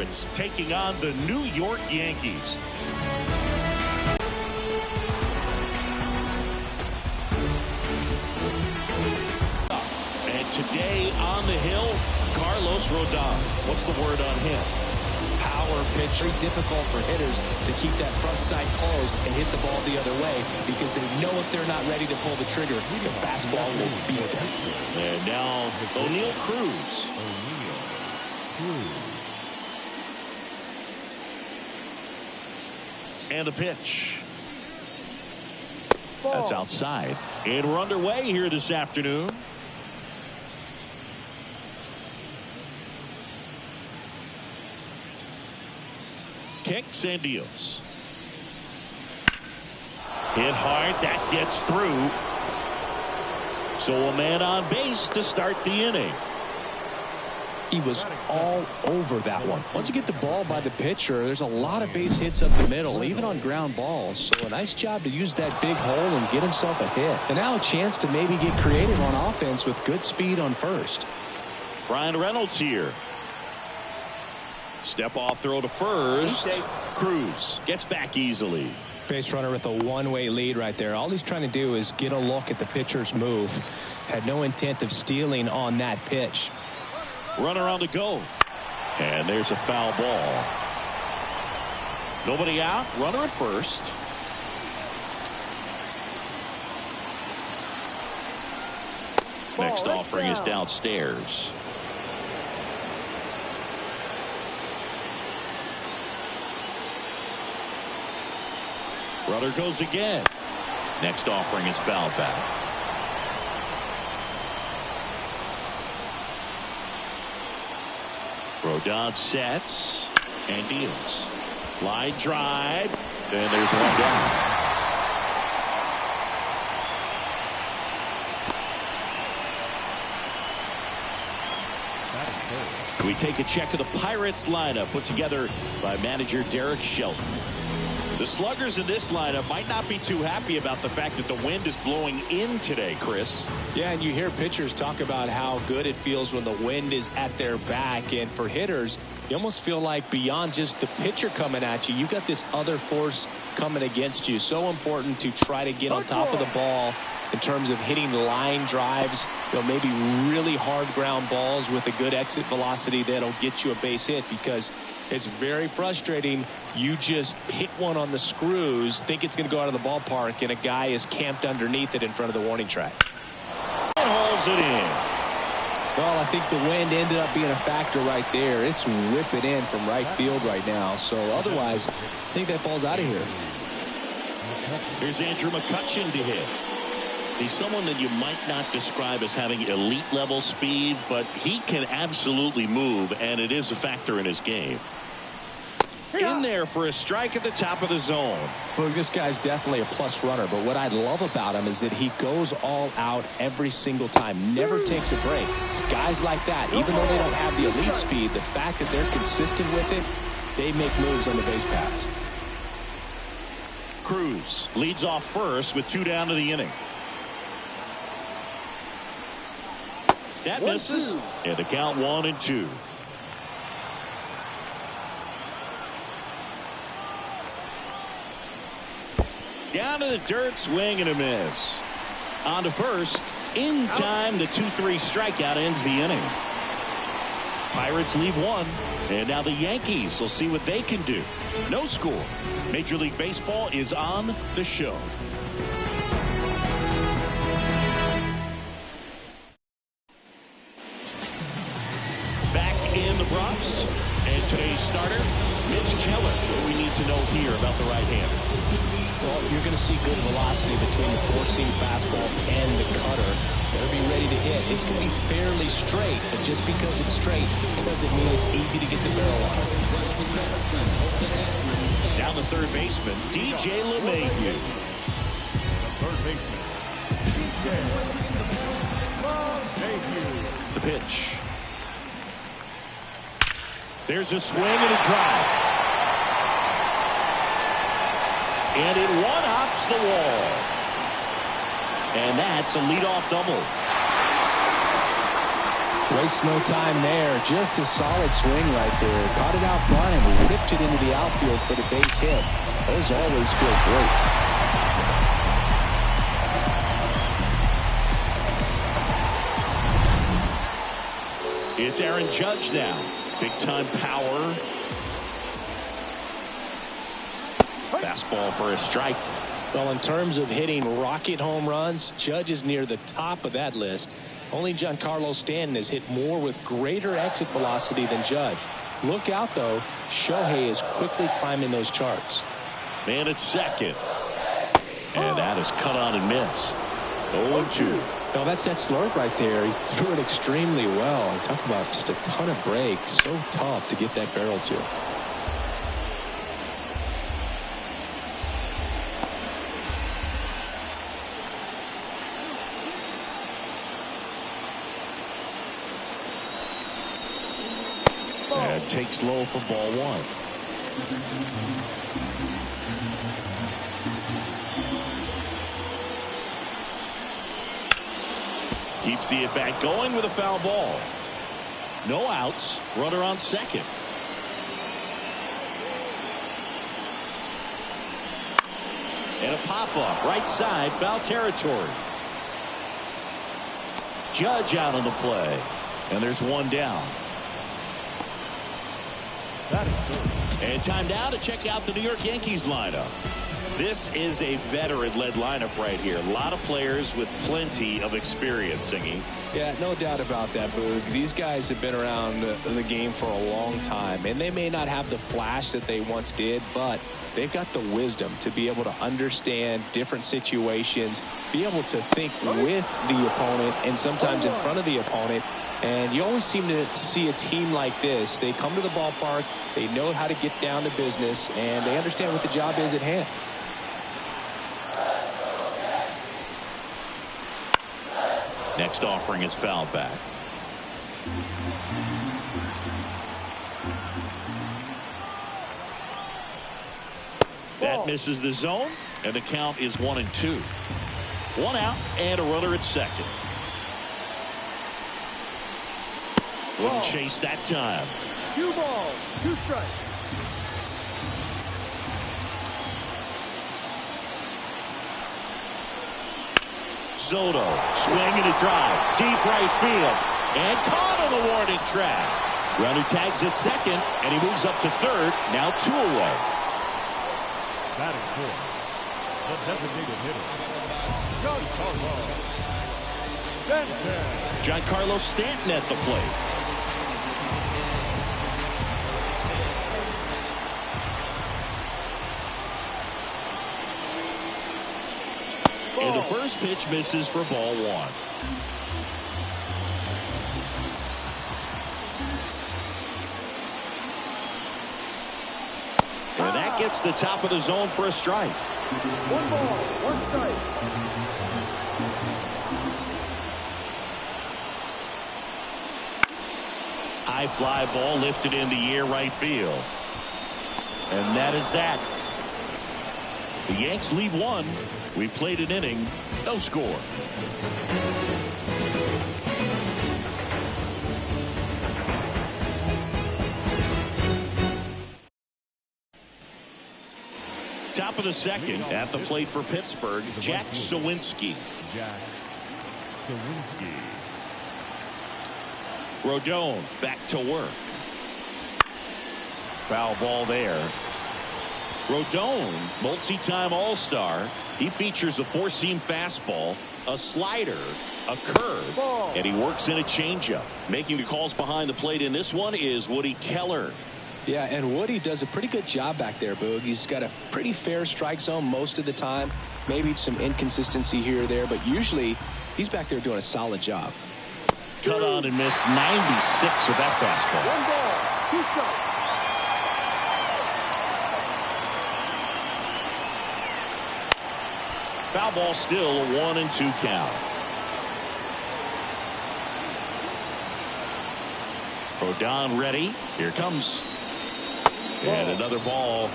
Pirates taking on the New York Yankees. And today on the hill, Carlos Rodon. What's the word on him? Power pitch. Very difficult for hitters to keep that front side closed and hit the ball the other way because they know if they're not ready to pull the trigger, the fastball will beat them. And now O'Neal Cruz. And a pitch. That's outside. And we're underway here this afternoon. Kicks and deals. Hit hard. That gets through. So a man on base to start the inning. He was all over that one. Once you get the ball by the pitcher, there's a lot of base hits up the middle, even on ground balls. So a nice job to use that big hole and get himself a hit. And now a chance to maybe get creative on offense with good speed on first. Brian Reynolds here. Step off throw to first. Cruz gets back easily. Base runner with a one-way lead right there. All he's trying to do is get a look at the pitcher's move. Had no intent of stealing on that pitch. Runner on the go. And there's a foul ball. Nobody out. Runner at first. Next offering is downstairs. Runner goes again. Next offering is fouled back. Rodon sets and deals. Line drive. And there's one down. We take a check of the Pirates lineup put together by manager Derek Shelton. The sluggers in this lineup might not be too happy about the fact that the wind is blowing in today, Chris. Yeah, and you hear pitchers talk about how good it feels when the wind is at their back. And for hitters, you almost feel like beyond just the pitcher coming at you, you got this other force coming against you. So important to try to get on top of the ball in terms of hitting line drives, maybe really hard ground balls with a good exit velocity that'll get you a base hit, because it's very frustrating. You just hit one on the screws, think it's going to go out of the ballpark, and a guy is camped underneath it in front of the warning track. And hauls it in. Well, I think the wind ended up being a factor right there. It's whipping in from right field right now. So otherwise, I think that ball's out of here. Here's Andrew McCutchen to hit. He's someone that you might not describe as having elite level speed, but he can absolutely move, and it is a factor in his game. In there for a strike at the top of the zone. Well, this guy's definitely a plus runner, but what I love about him is that he goes all out every single time, never takes a break. It's guys like that, even though they don't have the elite speed, the fact that they're consistent with it, they make moves on the base paths. Cruz leads off first with 2 down to the inning. That misses. And the count 1-2. Down to the dirt, swing and a miss. On to first. In time, the 2-3 strikeout ends the inning. Pirates leave 1. And now the Yankees will see what they can do. No score. Major League Baseball is on the show. In the Bronx, and today's starter, Mitch Keller. What do we need to know here about the right-hander? Well, you're going to see good velocity between the four-seam fastball and the cutter. Better be ready to hit. It's going to be fairly straight, but just because it's straight doesn't mean it's easy to get the barrel on. Down the third baseman, DJ LeMahieu. Third baseman, DJ LeMahieu. The pitch. There's a swing and a drive. And it one-hops the wall. And that's a leadoff double. Waste no time there. Just a solid swing right there. Caught it out front and whipped it into the outfield for the base hit. Those always feel great. It's Aaron Judge now. Big-time power. Fastball for a strike. Well, in terms of hitting rocket home runs, Judge is near the top of that list. Only Giancarlo Stanton has hit more with greater exit velocity than Judge. Look out, though. Shohei is quickly climbing those charts. Man at second. And that is cut on and missed. 0-2. Well, that's that slurve right there. He threw it extremely well. Talk about just a ton of breaks. So tough to get that barrel to. And takes low for ball one. Keeps the at-bat going with a foul ball. No outs. Runner on second. And a pop-up. Right side. Foul territory. Judge out on the play. And there's one down. That is good. And time now to check out the New York Yankees lineup. This is a veteran-led lineup right here. A lot of players with plenty of experience, Singy. Yeah, no doubt about that, Boog. These guys have been around the game for a long time, and they may not have the flash that they once did, but they've got the wisdom to be able to understand different situations, be able to think with the opponent and sometimes in front of the opponent. And you always seem to see a team like this. They come to the ballpark, they know how to get down to business, and they understand what the job is at hand. Next offering is fouled back. That misses the zone, and the count is 1-2. One out and a runner at second. Wouldn't chase that time. 2 balls, 2 strikes. Soto swinging a drive. Deep right field. And caught on the warning track. Runner tags at second, and he moves up to third. Now 2 away. That is good. The designated hitter. Giancarlo Stanton at the plate. And the first pitch misses for ball one. And that gets the top of the zone for a strike. 1 ball, 1 strike. High fly ball lifted in the air right field. And that is that. The Yanks lead 1. We played an inning, no score. Top of the second, at the plate for Pittsburgh, Jack Sawinski. Jack Sawinski. Rodon back to work. Foul ball there. Rodon, multi-time All-Star. He features a 4-seam fastball, a slider, a curve, and he works in a changeup. Making the calls behind the plate in this one is Woody Keller. Yeah, and Woody does a pretty good job back there, Boog. He's got a pretty fair strike zone most of the time. Maybe some inconsistency here or there, but usually he's back there doing a solid job. Cut on and missed 96 with that fastball. 1 ball, 2 strikes. Foul ball still, a 1-2 count. Rodon ready. Here comes. And another ball.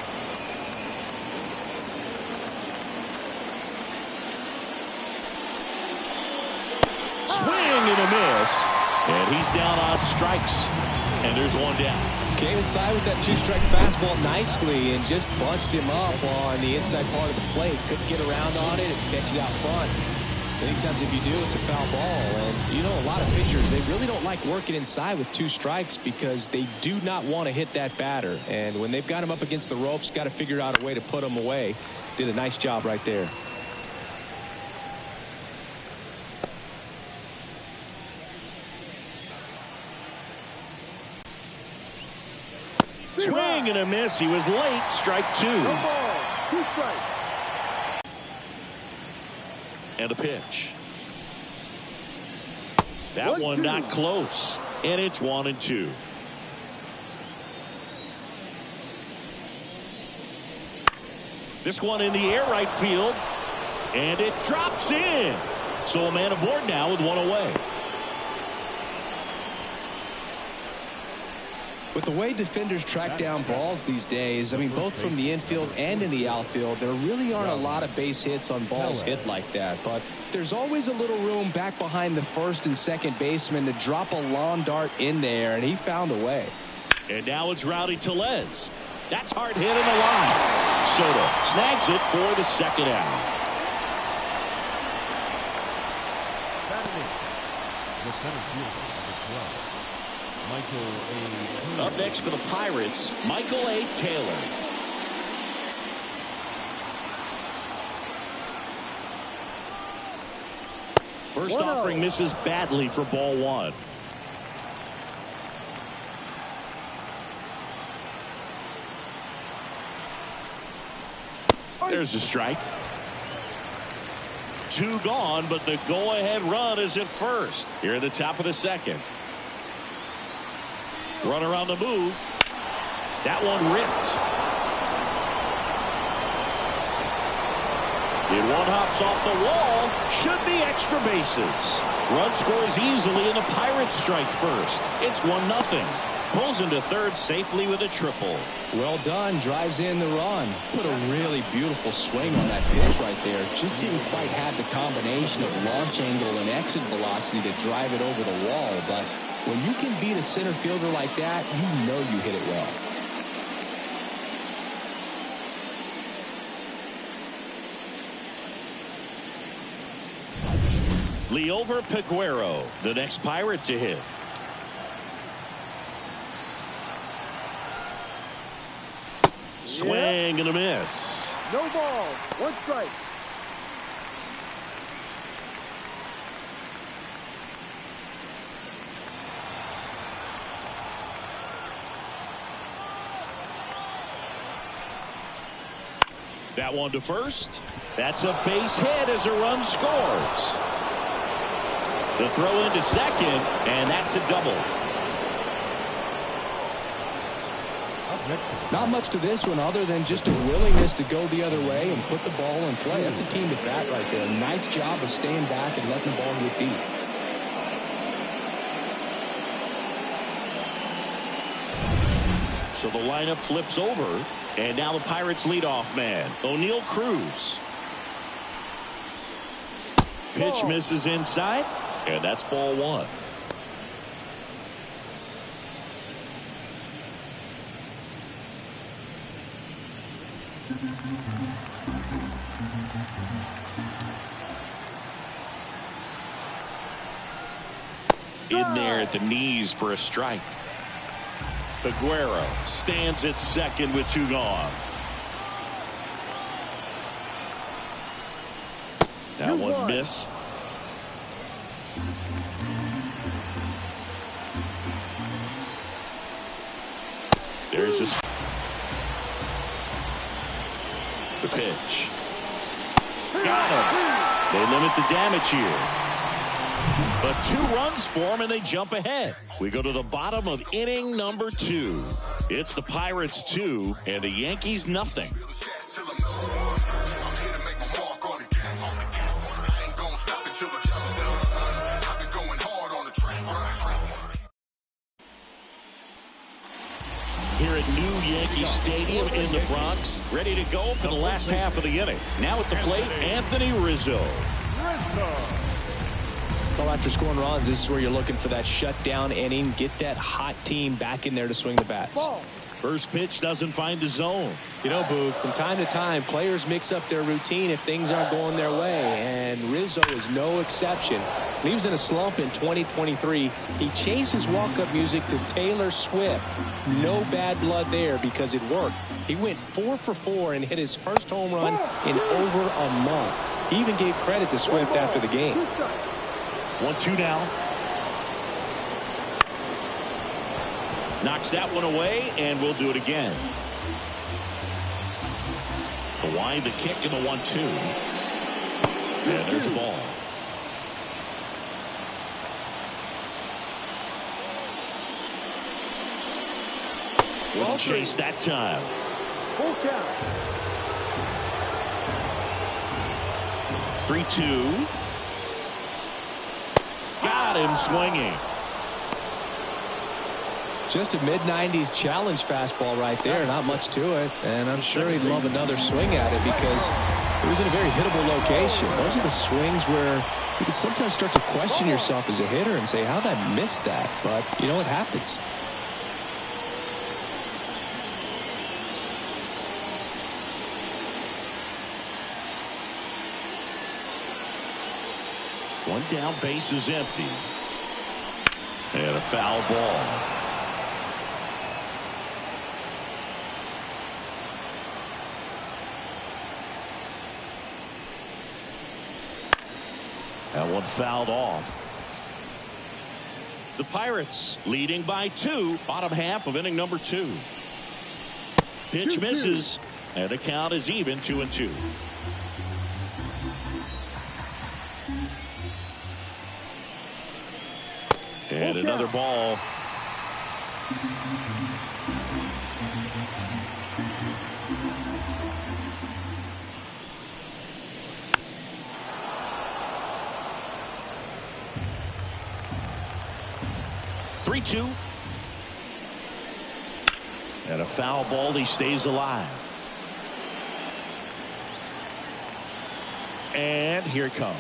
Swing and a miss. And he's down on strikes, and there's one down. Came inside with that two-strike fastball nicely and just bunched him up on the inside part of the plate. Couldn't get around on it and catch it out front. Many times if you do, it's a foul ball. And you know, a lot of pitchers, they really don't like working inside with two strikes because they do not want to hit that batter. And when they've got him up against the ropes, got to figure out a way to put him away. Did a nice job right there. Swing and a miss. He was late. Strike two. No ball. 2 strikes. And a pitch. That one not close. And it's 1-2. This one in the air right field. And it drops in. So a man aboard now with one away. With the way defenders track down balls these days, I mean, both from the infield and in the outfield, there really aren't a lot of base hits on balls hit like that. But there's always a little room back behind the first and second baseman to drop a lawn dart in there, and he found a way. And now it's Rowdy Tellez. That's hard hit in the line. Soto snags it for the second out. The center fielder of the 12. Michael A. Taylor. Up next for the Pirates, Michael A. Taylor. First offering misses badly for ball one. There's a strike. 2 gone, but the go-ahead run is at first. Here at the top of the second. Runner on the move. That one ripped. It one hops off the wall. Should be extra bases. Run scores easily and the Pirates strike first. It's 1-0. Pulls into third safely with a triple. Well done. Drives in the run. Put a really beautiful swing on that pitch right there. Just didn't quite have the combination of launch angle and exit velocity to drive it over the wall. But when you can beat a center fielder like that, you know you hit it well. Liover Peguero, the next Pirate to hit. Swing and a miss. No ball. 1 strike. That one to first. That's a base hit as a run scores. The throw into second, and that's a double. Not much to this one other than just a willingness to go the other way and put the ball in play. That's a team at bat right there. Nice job of staying back and letting the ball get deep. So the lineup flips over, and now the Pirates leadoff man, O'Neal Cruz. Pitch misses inside, and that's ball one. In there at the knees for a strike. Peguero stands at second with 2 gone. That one missed. There's the pitch. Got him. They limit the damage here. But 2 runs for him, and they jump ahead. We go to the bottom of inning number 2. It's the Pirates 2 and the Yankees nothing. Here at New Yankee Stadium in the Bronx, ready to go for the last half of the inning. Now at the plate, Anthony Rizzo. Well, after scoring runs, this is where you're looking for that shutdown inning. Get that hot team back in there to swing the bats. First pitch doesn't find the zone. You know, Boog, from time to time, players mix up their routine if things aren't going their way, and Rizzo is no exception. When he was in a slump in 2023, he changed his walk-up music to Taylor Swift. No bad blood there because it worked. He went 4 for 4 and hit his first home run in over a month. He even gave credit to Swift after the game. 1-2 now. Knocks that one away, and we'll do it again. The wind, the kick, and the 1-2. And there's the ball. Wouldn't chase that time. Full count. 3-2. Got him swinging. Just a mid-90s challenge fastball right there. Not much to it. And I'm sure he'd love another swing at it because it was in a very hittable location. Those are the swings where you can sometimes start to question yourself as a hitter and say, how did I miss that? But, you know, it happens. One down, base is empty. And a foul ball. That one fouled off. The Pirates leading by 2, bottom half of inning number 2. Pitch misses, and the count is even 2-2. And another ball. Three-two. And a foul ball. He stays alive. And here it comes.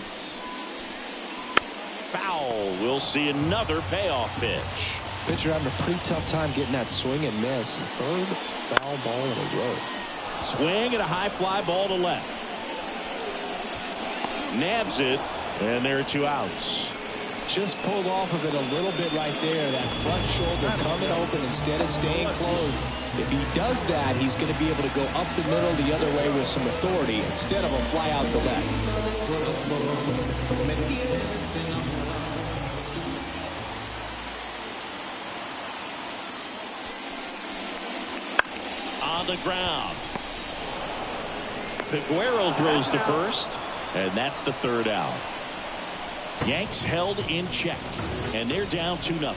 Foul. We'll see another payoff pitch. Pitcher having a pretty tough time getting that swing and miss. Third foul ball in a row. Swing and a high fly ball to left. Nabs it, and there are 2 outs. Just pulled off of it a little bit right there. That front shoulder coming open instead of staying closed. If he does that, he's going to be able to go up the middle the other way with some authority instead of a fly out to left. On the ground. Peguero throws to first, and that's the 3rd out. Yanks held in check, and they're down 2-0.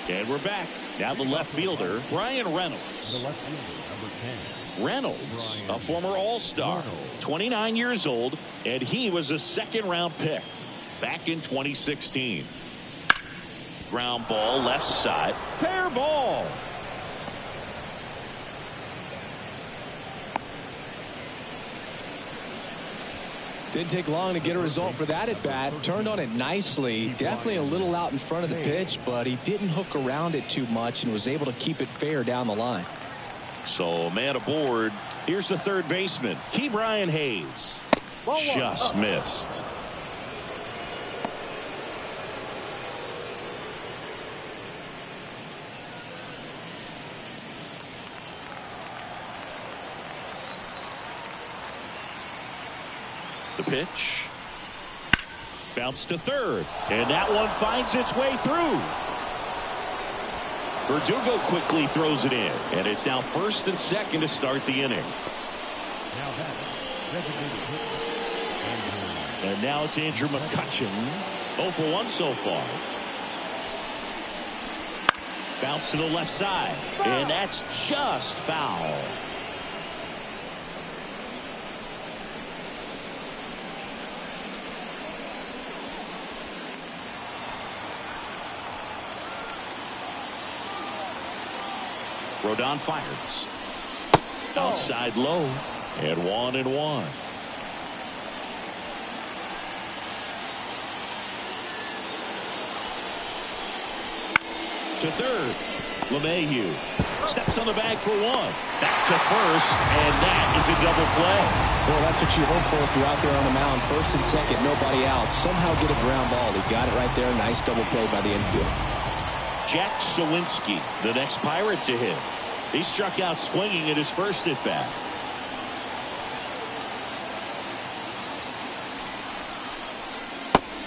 And we're back. Now the left fielder, Brian Reynolds. The left fielder, number 10. Reynolds, a former All-Star, 29 years old, and he was a 2nd-round pick back in 2016. Ground ball, left side, fair ball. Didn't take long to get a result for that at bat. Turned on it nicely. Definitely a little out in front of the pitch, but he didn't hook around it too much and was able to keep it fair down the line. So, man aboard. Here's the 3rd baseman, Ke'Bryan Hayes. Just missed. The pitch. Bounce to 3rd. And that one finds its way through. Verdugo quickly throws it in. And it's now 1st and 2nd to start the inning. Now designated hitter. And now it's Andrew McCutchen. 0 for 1 so far. Bounce to the left side. And that's just foul. Rodon fires. Outside low. And 1-1. To third. LeMahieu steps on the bag for one. Back to first, and that is a double play. Well, that's what you hope for if you're out there on the mound. First and second, nobody out. Somehow get a ground ball. He got it right there. Nice double play by the infield. Jack Sawinski, the next Pirate to hit. He struck out swinging at his first at bat.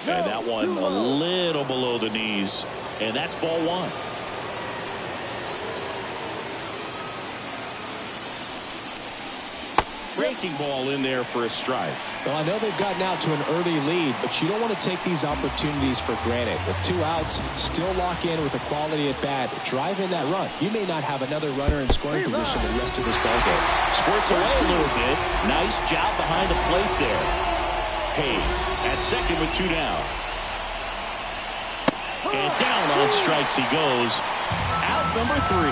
And that one a little below the knees. And that's ball one. Breaking ball in there for a strike. Well, I know they've gotten out to an early lead, but you don't want to take these opportunities for granted. With 2 outs, still lock in with a quality at bat. Drive in that run. You may not have another runner in scoring position the rest of this ballgame. Squirts away a little bit. Nice job behind the plate there. Hayes at second with 2 down. And down on strikes he goes. Out number 3.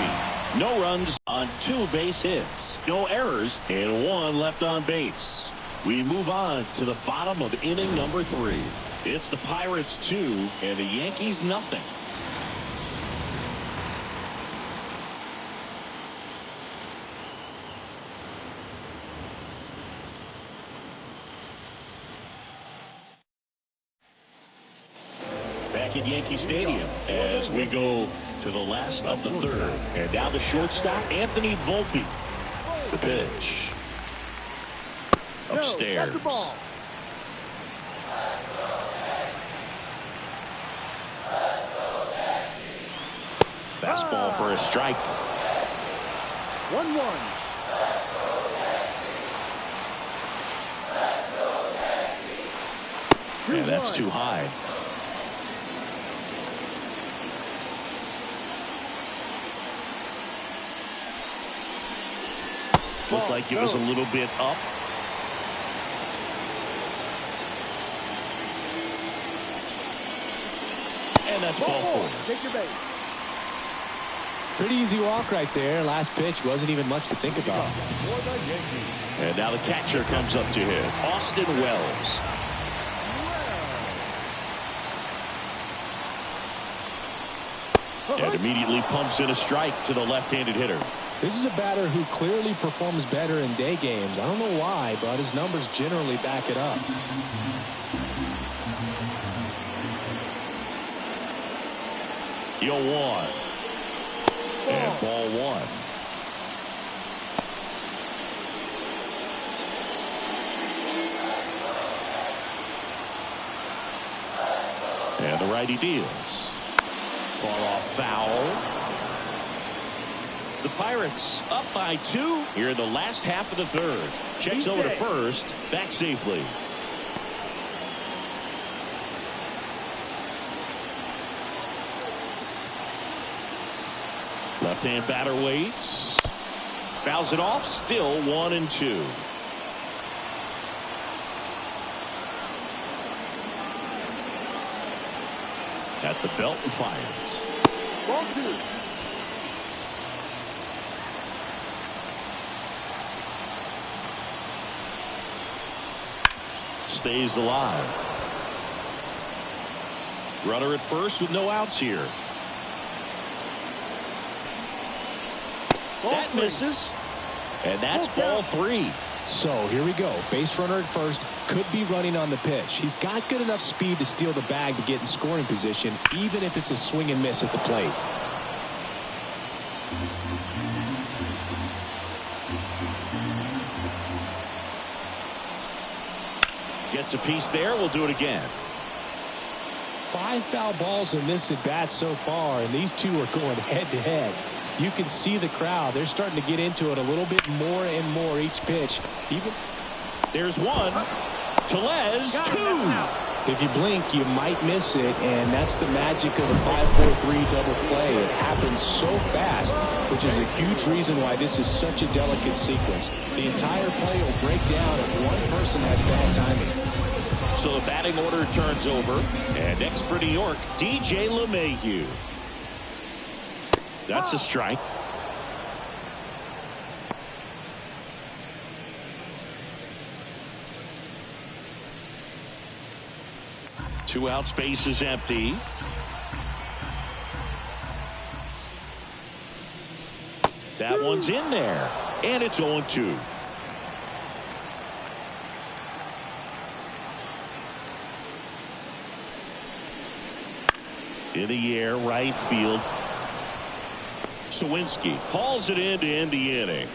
No runs on 2 base hits. No errors and 1 left on base. We move on to the bottom of inning number 3. It's the Pirates 2 and the Yankees nothing. Back at Yankee Stadium as we go to the last of the third. And now the shortstop, Anthony Volpe. The pitch. Upstairs. Fastball for a strike. 1-1. And that's too high. Looked like it was a little bit up. And that's ball 4. Take your base. Pretty easy walk right there. Last pitch wasn't even much to think about. And now the catcher comes up to him, Austin Wells. And immediately pumps in a strike to the left-handed hitter. This is a batter who clearly performs better in day games. I don't know why, but his numbers generally back it up. Yo 1. And ball 1. And the righty deals. Far off foul. The Pirates up by 2 here in the last half of the third. Checks over to first. Back safely. Left-hand batter waits. Fouls it off. Still 1-2. At the belt and fires. Ball 2. Stays alive. Runner at first with no outs here. That misses. And that's ball 3. So here we go. Base runner at first, could be running on the pitch. He's got good enough speed to steal the bag to get in scoring position, even if it's a swing and miss at the plate. Gets a piece there. We'll do it again. 5 foul balls in this at bat so far, and these two are going head to head. You can see the crowd. They're starting to get into it a little bit more and more each pitch. Even there's 1. Tellez 2. If you blink, you might miss it, and that's the magic of the 5-4-3 double play. It happens so fast, which is a huge reason why this is such a delicate sequence. The entire play will break down if one person has bad timing. So the batting order turns over, and next for New York, DJ LeMahieu. That's a strike. 2 outs, base is empty. That one's in there, and it's 0-2. In the air, right field. Sawinski hauls it in to end the inning.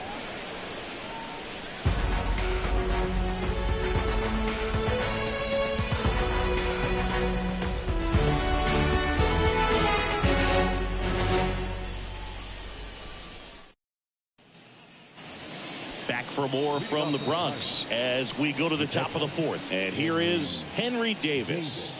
Back for more from the Bronx as we go to the top of the 4th. And here is Henry Davis.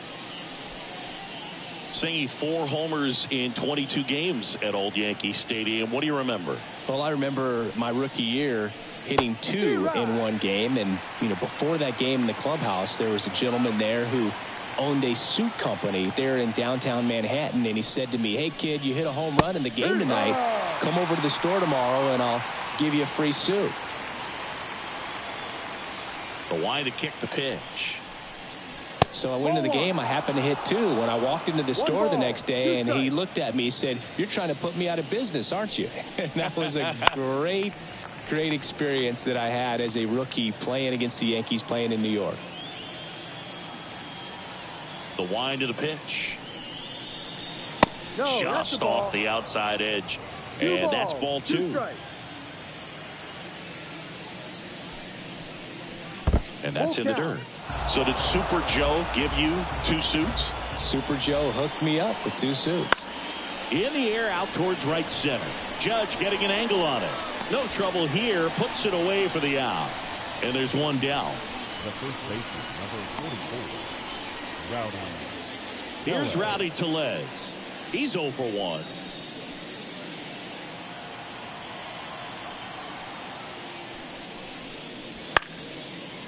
Saying 4 homers in 22 games at Old Yankee Stadium. What do you remember? Well, I remember my rookie year hitting 2 in one game. And, before that game in the clubhouse, there was a gentleman there who owned a suit company there in downtown Manhattan. And he said to me, "Hey, kid, you hit a home run in the game tonight. Come over to the store tomorrow and I'll give you a free suit." The line to kick the pitch. So I went into the game. I happened to hit 2. When I walked into the store the next day, and he looked at me, he said, "You're trying to put me out of business, aren't you?" And that was a great experience that I had as a rookie playing against the Yankees, playing in New York. The wind to the pitch. Just off the outside edge. And that's ball 2. And that's in the dirt. So did Super Joe give you 2 suits? Super Joe hooked me up with 2 suits. In the air, out towards right center. Judge getting an angle on it. No trouble here. Puts it away for the out. And there's one down. The first baseman, number 44, Rowdy. Here's Rowdy Tellez. He's 0 for 1.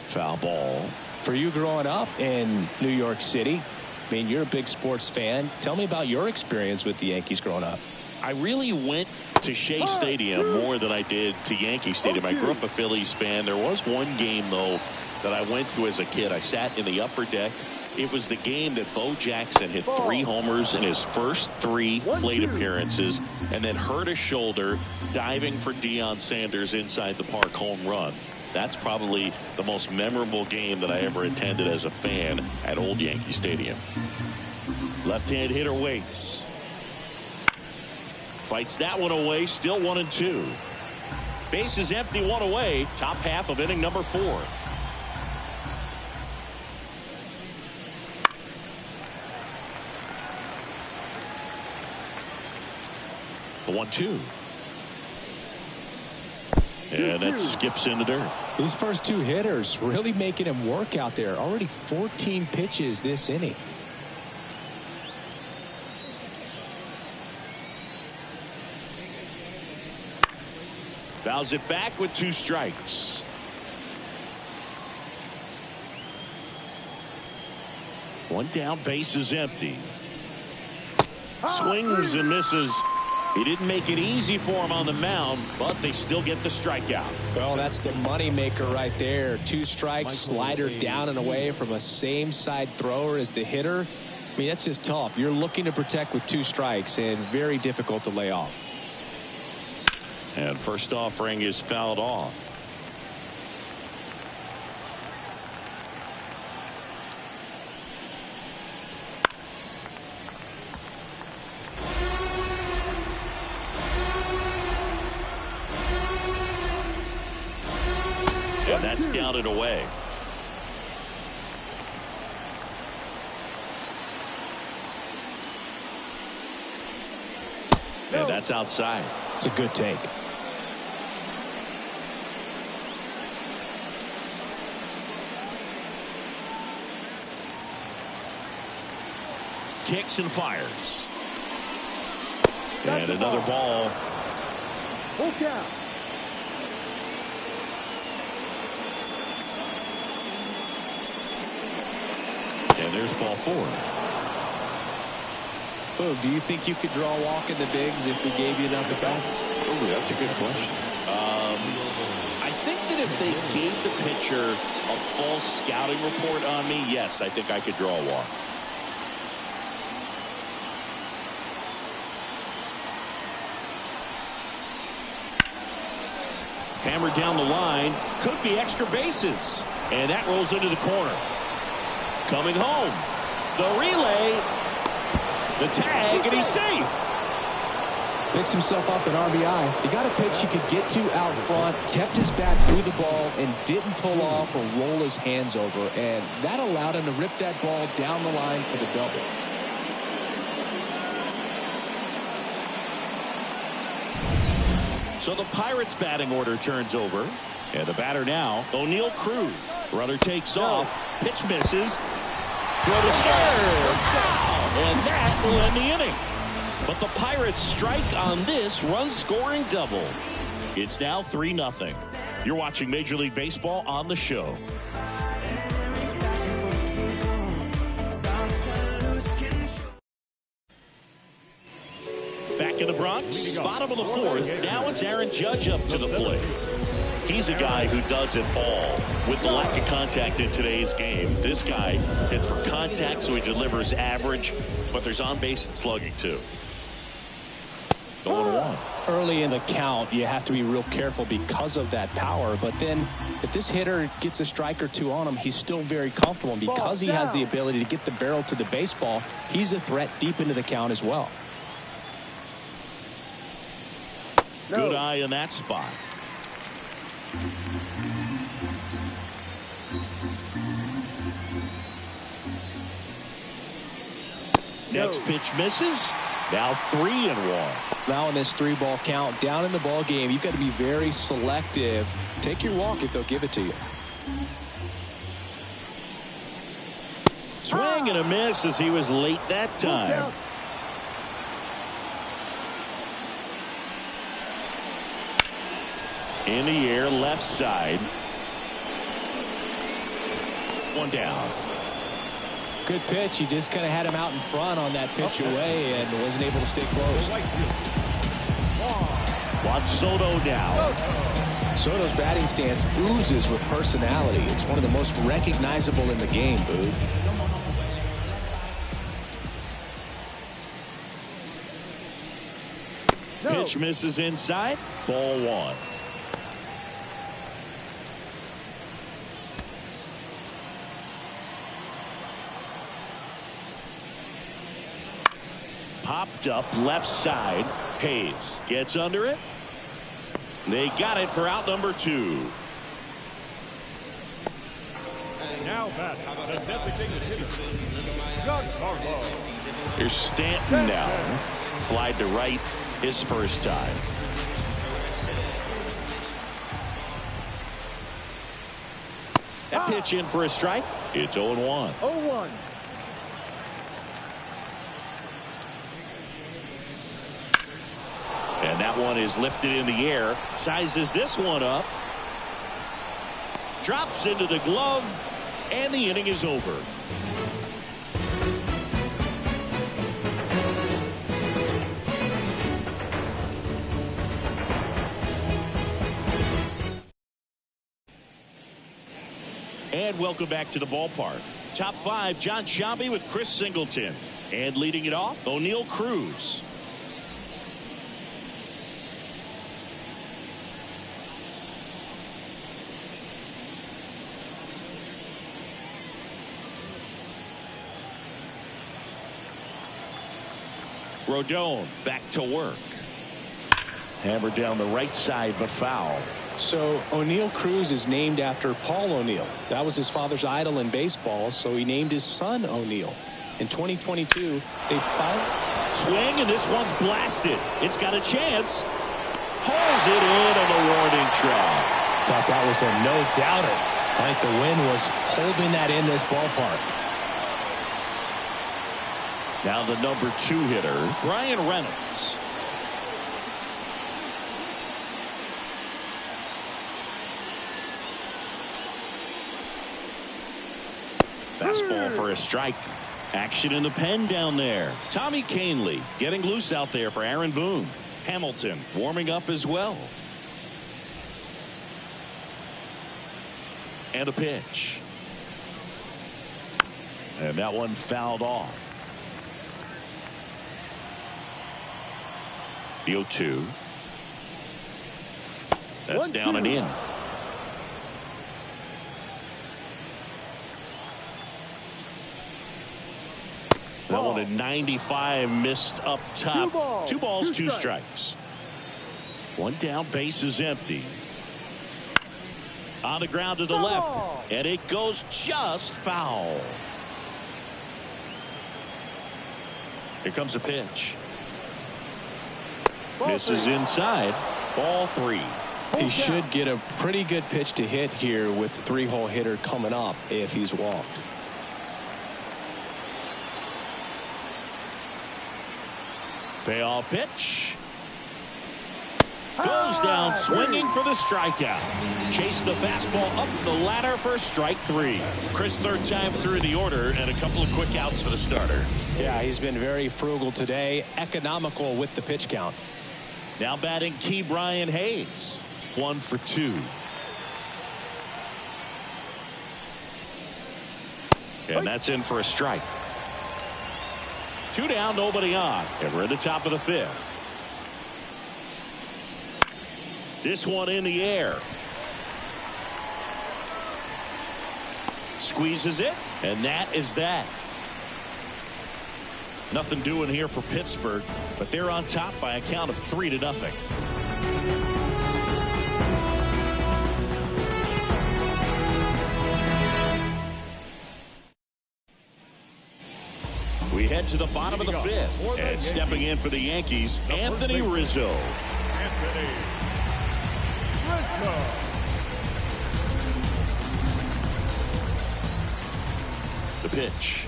Foul ball. For you growing up in New York City, I mean, you're a big sports fan. Tell me about your experience with the Yankees growing up. I really went to Shea Stadium more than I did to Yankee Stadium. I grew up a Phillies fan. There was one game, though, that I went to as a kid. I sat in the upper deck. It was the game that Bo Jackson hit 3 homers in his first 3 plate appearances and then hurt his shoulder diving for Deion Sanders inside the park home run. That's probably the most memorable game that I ever attended as a fan at Old Yankee Stadium. Left-hand hitter waits. Fights that one away. Still 1-2. Base is empty, 1 away. Top half of inning number 4. The 1-2. And that skips in the dirt. These first 2 hitters really making him work out there. Already 14 pitches this inning. Fouls it back with 2 strikes. One down, base is empty. Swings and misses. He didn't make it easy for him on the mound, but they still get the strikeout. Well, that's the money maker right there. 2 strikes, slider down and away from a same side thrower as the hitter. I mean, that's just tough. You're looking to protect with 2 strikes and very difficult to lay off. And first offering is fouled off. And that's down and away. And that's outside. It's a good take. Kicks and fires. And another ball. Full count. And there's ball 4. Oh, do you think you could draw a walk in the bigs if we gave you enough at bats? Oh, that's a good question. I think that if they gave the pitcher a full scouting report on me, yes, I think I could draw a walk. Hammered down the line. Could be extra bases. And that rolls into the corner. Coming home. The relay. The tag, and he's safe. Picks himself up an RBI. He got a pitch he could get to out front, kept his bat through the ball, and didn't pull off or roll his hands over. And that allowed him to rip that ball down the line for the double. So the Pirates batting order turns over. And the batter now, O'Neal Cruz. Runner takes off. Pitch misses. Throw to third. And that will end the inning. But the Pirates strike on this run-scoring double. It's now 3-0. You're watching Major League Baseball on the show. Back in the Bronx, bottom of the fourth. Now it's Aaron Judge up to the plate. He's a guy who does it all. With the lack of contact in today's game, this guy hits for contact, so he delivers average, but there's on-base and slugging, too. 0-1. Early in the count, you have to be real careful because of that power. But then if this hitter gets a strike or two on him, he's still very comfortable. And because he has the ability to get the barrel to the baseball, he's a threat deep into the count as well. Good eye in that spot. Next pitch misses. Now 3-1. Now in this 3-ball count, down in the ball game, you've got to be very selective. Take your walk if they'll give it to you. Swing and a miss as he was late that time. In the air, left side. One down. Good pitch. He just kind of had him out in front on that pitch away and wasn't able to stay close. Watch Soto now. Soto's batting stance oozes with personality. It's one of the most recognizable in the game, Boog. Pitch misses inside. Ball one. Popped up left side. Hayes gets under it. They got it for out number 2. Now back. The designated hitter, Giancarlo. Here's Stanton now. Flied to right his first time. That pitch in for a strike. It's 0-1. 0-1. And that one is lifted in the air. Sizes this one up. Drops into the glove. And the inning is over. And welcome back to the ballpark. Top 5, John Sciambi with Chris Singleton. And leading it off, O'Neal Cruz. Rodon back to work. Hammered down the right side, but foul. So O'Neal Cruz is named after Paul O'Neill. That was his father's idol in baseball, so he named his son O'Neal. In 2022, they found swing, and this one's blasted. It's got a chance. Hauls it in on the warning track. Thought that was a no-doubter. I think the wind was holding that in this ballpark. Now the number 2 hitter, Brian Reynolds. Fastball for a strike. Action in the pen down there. Tommy Kahnle getting loose out there for Aaron Boone. Hamilton warming up as well. And a pitch. And that one fouled off. The 0-2. That's down and in. That one at 95, missed up top. 2 balls, 2 strikes. 1 down, base is empty. On the ground to the left, and it goes just foul. Here comes a pitch. Misses inside. Ball 3. He should get a pretty good pitch to hit here with the 3-hole hitter coming up if he's walked. Payoff pitch. Goes down swinging for the strikeout. Chase the fastball up the ladder for strike 3. Chris, 3rd time through the order, and a couple of quick outs for the starter. Yeah, he's been very frugal today, economical with the pitch count. Now batting Key Brian Hayes. 1 for 2. And that's in for a strike. 2 down, nobody on. And we're at the top of the 5th. This one in the air. Squeezes it, and that is that. Nothing doing here for Pittsburgh, but they're on top by a count of 3-0. We head to the bottom of the 5th, and stepping in for the Yankees, Anthony Rizzo. The pitch.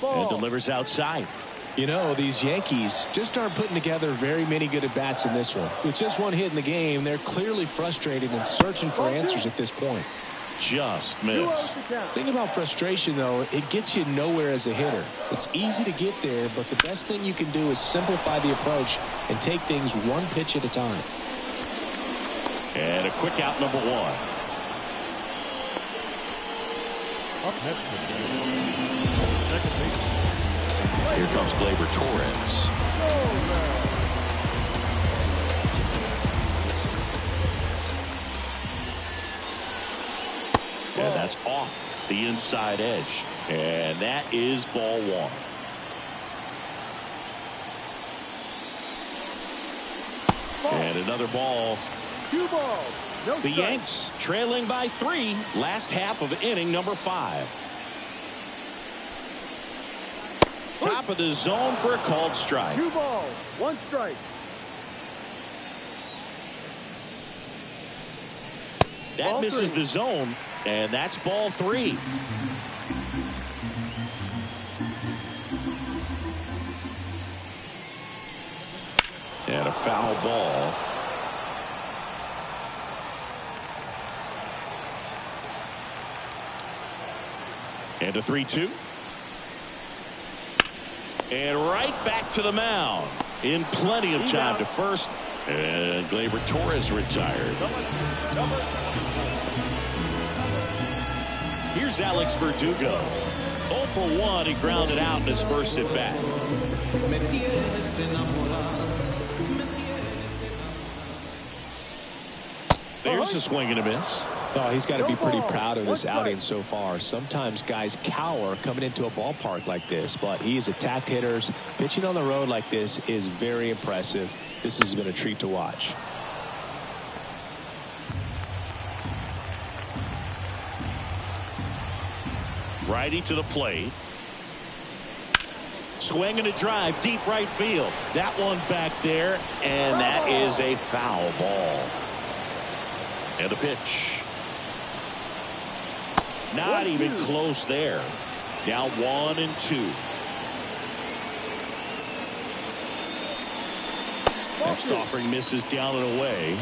And delivers outside. You know, these Yankees just aren't putting together very many good at-bats in this one. With just 1 hit in the game, they're clearly frustrated and searching for answers at this point. Just missed. Thing about frustration, though, it gets you nowhere as a hitter. It's easy to get there, but the best thing you can do is simplify the approach and take things 1 pitch at a time. And a quick out, number 1. Up next, second base. Here comes Gleyber Torres. And that's off the inside edge. And that is ball 1. And another ball. 2 balls. No The strike. Yanks trailing by 3. Last half of inning number 5. Top of the zone for a called strike. 2 balls. 1 strike. That Ball misses 3. the zone, and that's ball 3. And a foul ball. And a 3-2. And right back to the mound. In plenty of time to first. And Gleyber Torres retired. Here's Alex Verdugo. 0 for 1. He grounded out in his first at bat. There's a swing and a miss. Oh, he's got to be pretty proud of this outing so far. Sometimes guys cower coming into a ballpark like this, but he's attacked hitters. Pitching on the road like this is very impressive. This has been a treat to watch. Righty to the plate. Swing and a drive, deep right field. That one back there, and that is a foul ball. And a pitch. Not even close there. Now 1-2. Next offering misses down and away.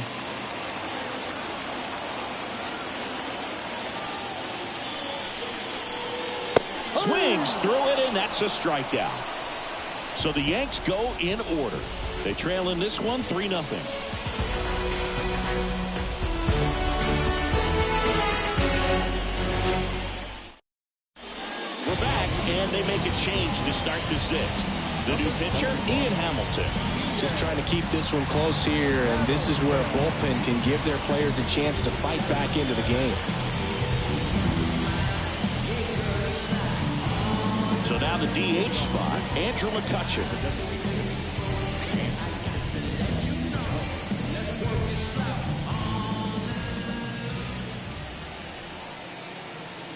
Swings through it, and that's a strikeout. So the Yanks go in order. They trail in this one 3-0. And they make a change to start the 6th. The new pitcher, Ian Hamilton. Just trying to keep this one close here, and this is where a bullpen can give their players a chance to fight back into the game. So now the DH spot, Andrew McCutchen.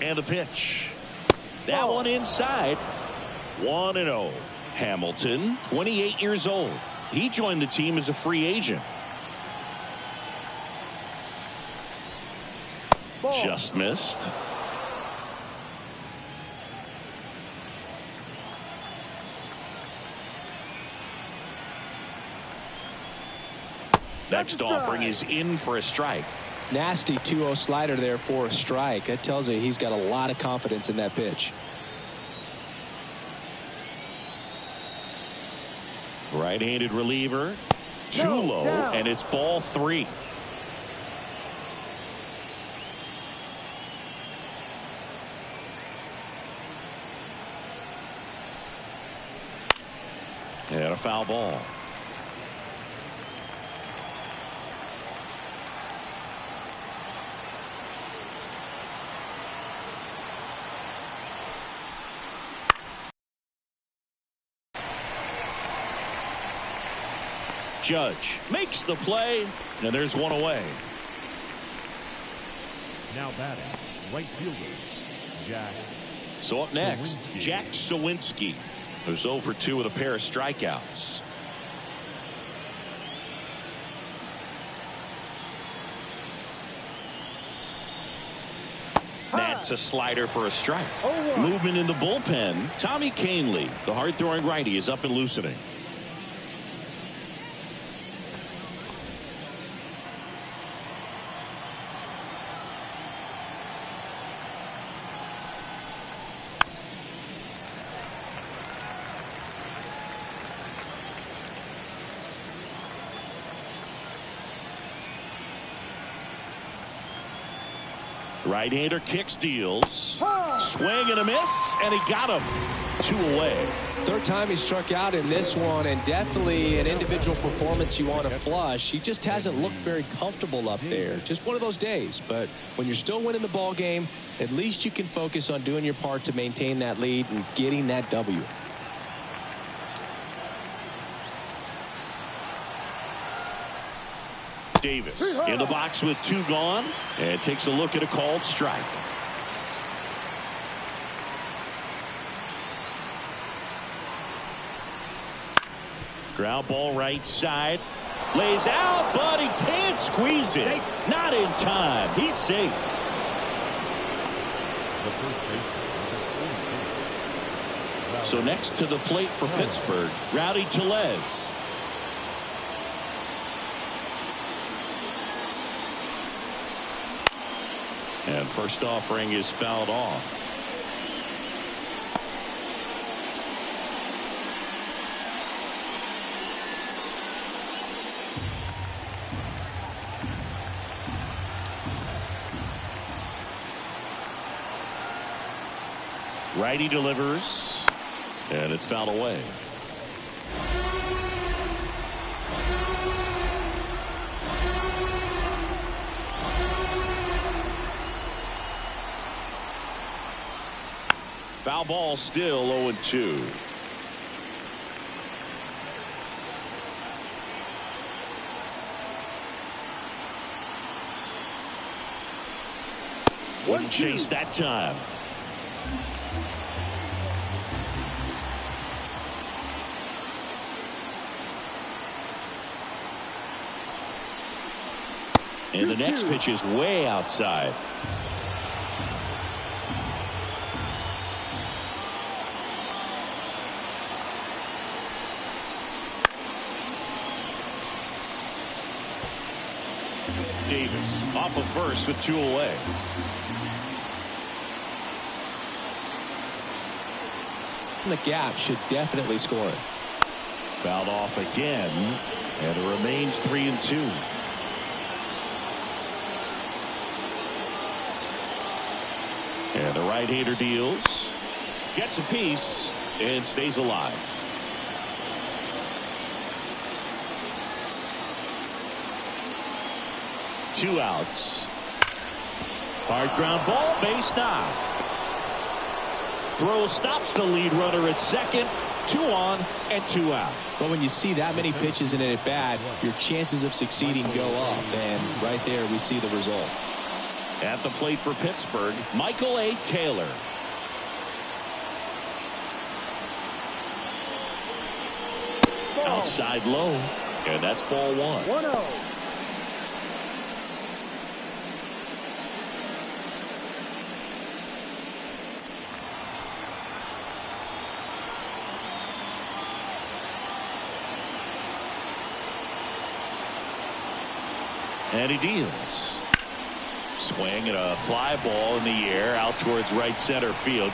And the pitch. That one inside. 1-0. Hamilton, 28 years old. He joined the team as a free agent. Ball. Just missed. Next offering is in for a strike. Nasty 2-0 slider there for a strike. That tells you he's got a lot of confidence in that pitch. Right-handed reliever. Too low, down. and it's ball 3. And a foul ball. Judge makes the play, and there's one away. Now batting, right fielder, Jack. So up next, Sawinski. Jack Sawinski, who's 0 for 2 with a pair of strikeouts. That's a slider for a strike. Movement in the bullpen. Tommy Canley, the hard-throwing righty, is up and loosening. Right-hander kicks, deals. Swing and a miss, and he got him. 2 away. Third time he struck out in this one, and definitely an individual performance you want to flush. He just hasn't looked very comfortable up there. Just one of those days. But when you're still winning the ball game, at least you can focus on doing your part to maintain that lead and getting that W. Davis in the box with 2 gone, and takes a look at a called strike. Ground ball right side. Lays out, but he can't squeeze it. Not in time. He's safe. The first baseman. So next to the plate for Pittsburgh, Rowdy Tellez. And first offering is fouled off. Righty delivers, and it's fouled away. Foul ball, still 0-2. Wouldn't chase that time. And the next pitch is way outside. Davis off of first with 2 away. The gap should definitely score it. Fouled off again, and it remains 3-2. And the right-hander deals, gets a piece, and stays alive. 2 outs. Hard ground ball, base knock. Throw stops the lead runner at second. 2 on and 2 out. But when you see that many pitches in an at-bat, your chances of succeeding go up. And right there, we see the result. At the plate for Pittsburgh, Michael A. Taylor. Outside low, and that's ball 1. 1-0. And he deals. Swing and a fly ball in the air out towards right center field.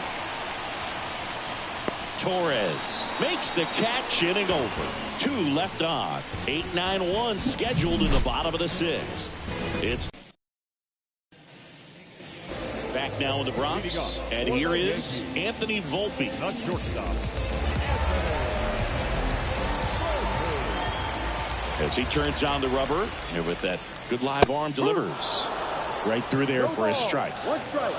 Torres makes the catch, inning over. 2 left on. 8-9-1 scheduled in the bottom of the 6th. It's back now in the Bronx, and here is Anthony Volpe. The shortstop. As he turns on the rubber, and with that good live arm delivers right through there for a strike. 1 strike.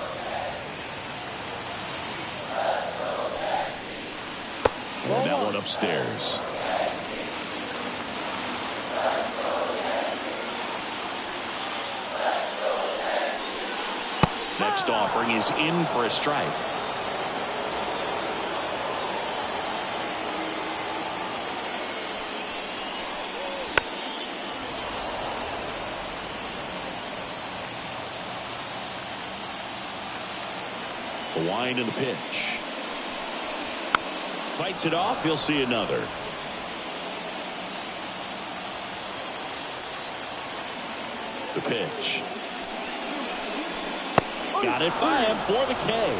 And that one upstairs. Next offering is in for a strike. The wind and the pitch. Fights it off. He'll see another. The pitch. Got it by him for the K.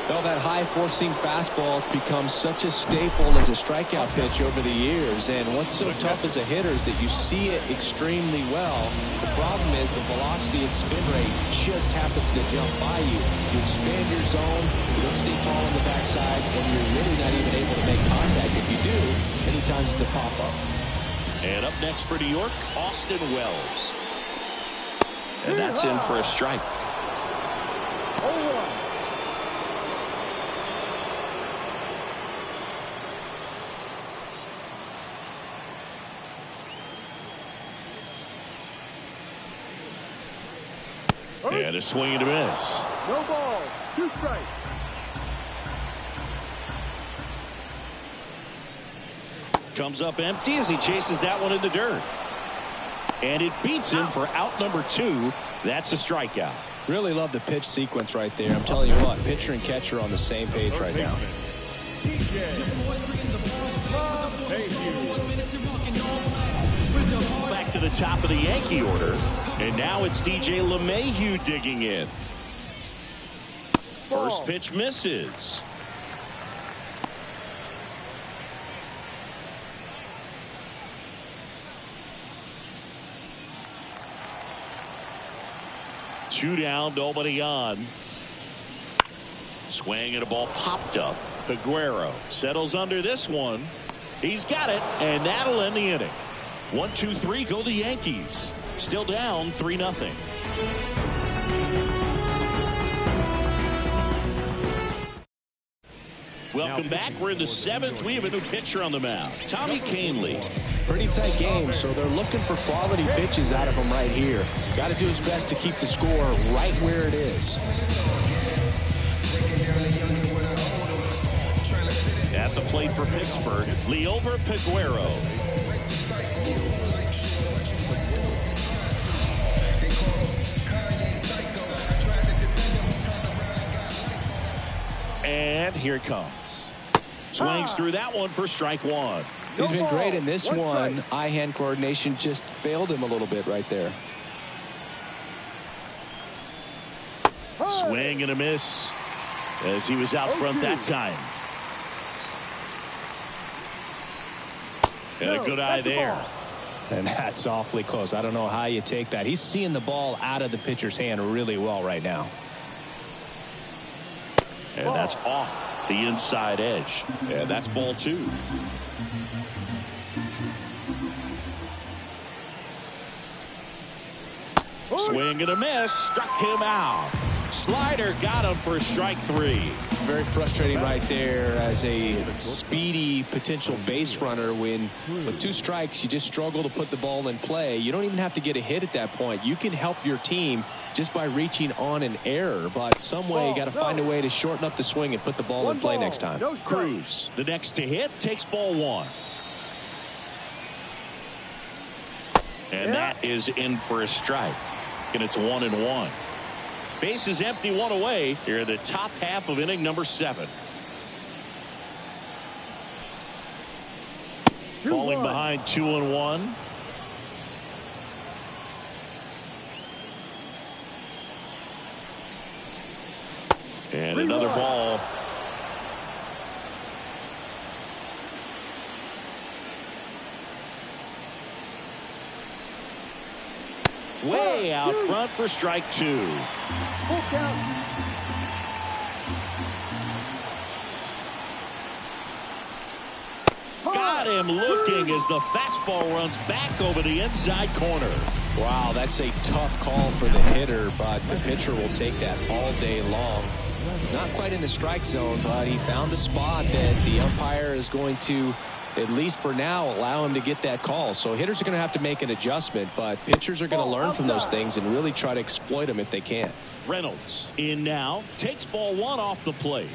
Well, that high four-seam fastball has become such a staple as a strikeout pitch over the years. And what's so tough as a hitter is that you see it extremely well. The problem is the velocity and spin rate just happens to jump by you. You expand your zone, you don't stay tall on the backside, and you're really not even able to make contact. If you do, many times it's a pop-up. And up next for New York, Austin Wells. And that's in for a strike. 0-1. And a swing and a miss. No ball. 2 strikes. Comes up empty as he chases that one in the dirt. And it beats him for out number 2. That's a strikeout. Really love the pitch sequence right there. I'm telling you what, pitcher and catcher are on the same page right now. Back to the top of the Yankee order. And now it's DJ LeMahieu digging in. First pitch misses. Two down, nobody on. Swing and a ball popped up. Peguero settles under this one. He's got it, and that'll end the inning. 1-2-3, go the Yankees. Still down 3-0. Welcome back. We're in the 7th. We have a new pitcher on the mound, Tommy Kahnle. Pretty tight game, so they're looking for quality pitches out of him right here. Got to do his best to keep the score right where it is. At the plate for Pittsburgh, Liover Peguero. And here it comes. Swings through that one for strike 1. He's been great in this one. Eye-hand coordination just failed him a little bit right there. Swing and a miss as he was out front that time. And a good eye there. And that's awfully close. I don't know how you take that. He's seeing the ball out of the pitcher's hand really well right now. And that's off the inside edge. And that's ball 2. Swing and a miss. Struck him out. Slider got him for strike 3. Very frustrating right there as a speedy potential base runner. When with 2 strikes, you just struggle to put the ball in play. You don't even have to get a hit at that point. You can help your team just by reaching on an error. But some way, you got to find a way to shorten up the swing and put the ball in play next time. Cruz, the next to hit, takes ball 1. And that is in for a strike. And it's 1-1. Base is empty, 1 away here in the top half of inning number 7. Falling behind 2-1. And another ball. Way out front for strike 2. Full count. Got him looking as the fastball runs back over the inside corner. Wow, that's a tough call for the hitter, but the pitcher will take that all day long. Not quite in the strike zone, but he found a spot that the umpire is going to, at least for now, allow him to get that call. So hitters are going to have to make an adjustment, but pitchers are going to learn from those things and really try to exploit them if they can. Reynolds in now, takes ball 1 off the plate.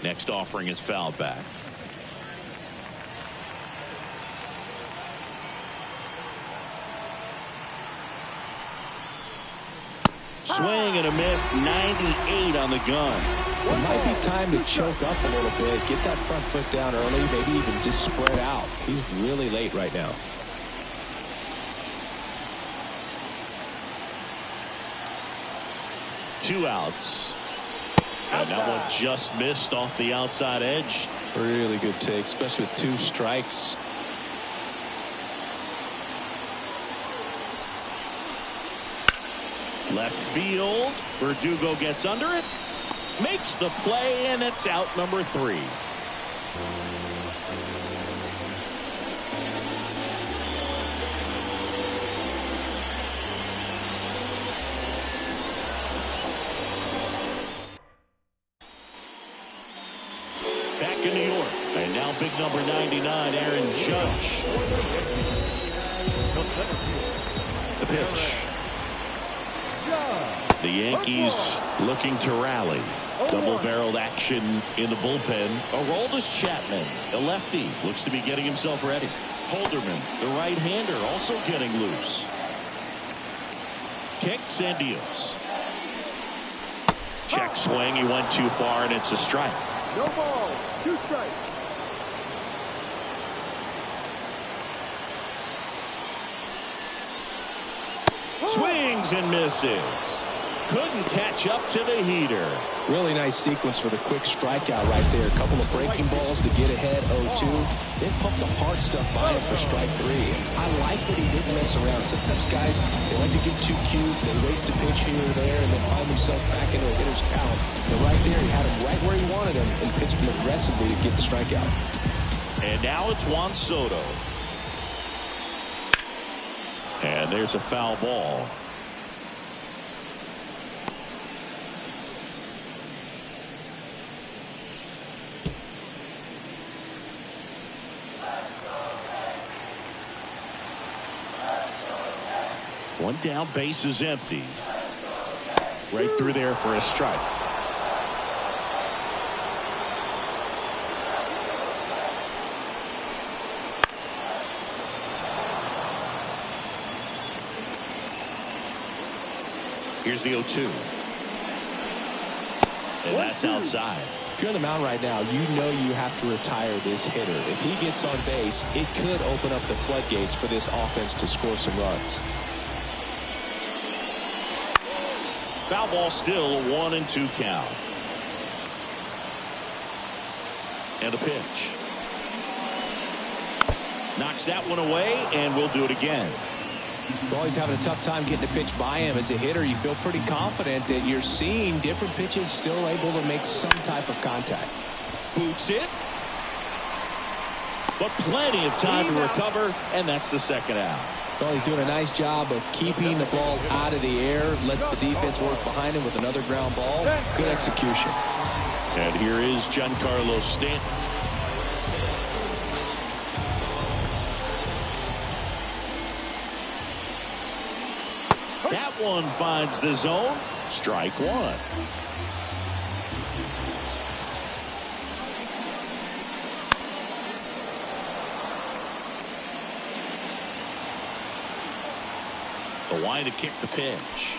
Next offering is fouled back. Swing and a miss, 98 on the gun. It might be time to choke up a little bit, get that front foot down early, maybe even just spread out. He's really late right now. Two outs. And that one just missed off the outside edge. Really good take, especially with 2 strikes. Left field. Verdugo gets under it. Makes the play, and it's out number 3. Back in New York. And now big number 99, Aaron Judge. The pitch. The Yankees looking to rally. Double-barreled action in the bullpen. Aroldis Chapman, a lefty, looks to be getting himself ready. Holderman, the right-hander, also getting loose. Kicks and deals. Check swing. He went too far, and it's a strike. No ball. 2 strikes. Swings and misses. Couldn't catch up to the heater. Really nice sequence for the quick strikeout right there. A couple of breaking balls to get ahead 0-2. Then pumped the hard stuff by him for strike 3. I like that he didn't mess around. Sometimes guys, they like to get too cute. They waste a pitch here or there and then find themselves back into a hitter's count. But right there, he had him right where he wanted him and pitched him aggressively to get the strikeout. And now it's Juan Soto. And there's a foul ball. One down, base is empty. Right through there for a strike. Here's the 0-2. And that's outside. If you're on the mound right now, you know you have to retire this hitter. If he gets on base, it could open up the floodgates for this offense to score some runs. Foul ball still, a 1-2 count. And a pitch. Knocks that one away, and we'll do it again. Well, he's having a tough time getting a pitch by him. As a hitter, you feel pretty confident that you're seeing different pitches still able to make some type of contact. Boots it. But plenty of time to recover, and that's the second out. Well, he's doing a nice job of keeping the ball out of the air, lets the defense work behind him with another ground ball. Good execution. And here is Giancarlo Stanton. That one finds the zone. Strike one. The line to kick the pitch.